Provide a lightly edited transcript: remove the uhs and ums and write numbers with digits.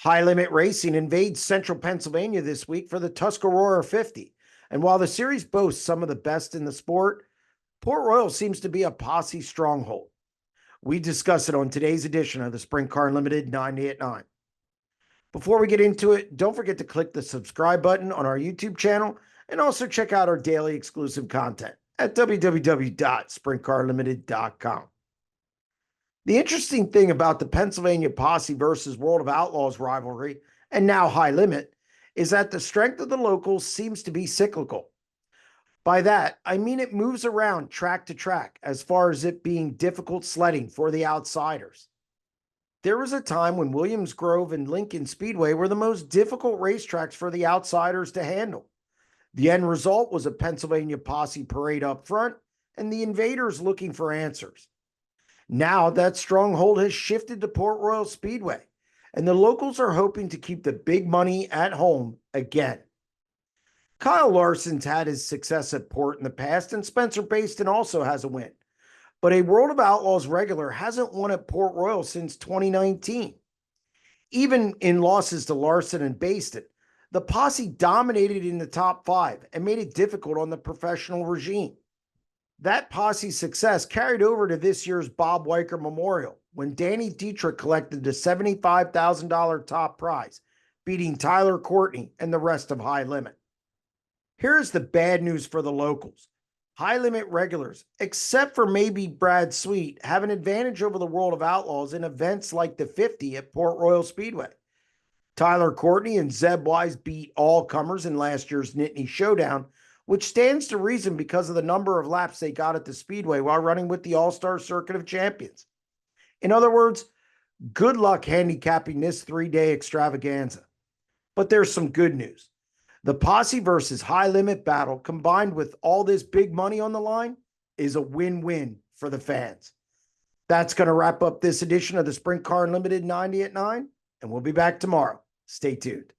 High Limit Racing invades central Pennsylvania this week for the Tuscarora 50. And while the series boasts some of the best in the sport, Port Royal seems to be a Posse stronghold. We discuss it on today's edition of the Sprint Car Unlimited 90 at 9. Before we get into it, don't forget to click the subscribe button on our YouTube channel and also check out our daily exclusive content at www.SprintCarUnlimited.com. The interesting thing about the Pennsylvania Posse versus World of Outlaws rivalry, and now High Limit, is that the strength of the locals seems to be cyclical. By that, I mean it moves around track to track as far as it being difficult sledding for the outsiders. There was a time when Williams, Grove, and Lincoln Speedway were the most difficult racetracks for the outsiders to handle. The end result was a Pennsylvania Posse parade up front and the invaders looking for answers. Now that stronghold has shifted to Port Royal Speedway, and the locals are hoping to keep the big money at home again. Kyle Larson's had his success at Port in the past, and Spencer Baston also has a win. But a World of Outlaws regular hasn't won at Port Royal since 2019. Even in losses to Larson and Baston, the Posse dominated in the top 5 and made it difficult on the professional regime. That Posse success carried over to this year's Bob Weicker Memorial when Danny Dietrich collected the $75,000 top prize, beating Tyler Courtney and the rest of High Limit. Here's the bad news for the locals. High Limit regulars, except for maybe Brad Sweet, have an advantage over the World of Outlaws in events like the 50 at Port Royal Speedway. Tyler Courtney and Zeb Wise beat all comers in last year's Nittany Showdown, which stands to reason because of the number of laps they got at the Speedway while running with the All-Star Circuit of Champions. In other words, good luck handicapping this 3-day extravaganza. But there's some good news. The Posse versus High Limit battle, combined with all this big money on the line, is a win-win for the fans. That's going to wrap up this edition of the Sprint Car Unlimited 90 at 9, and we'll be back tomorrow. Stay tuned.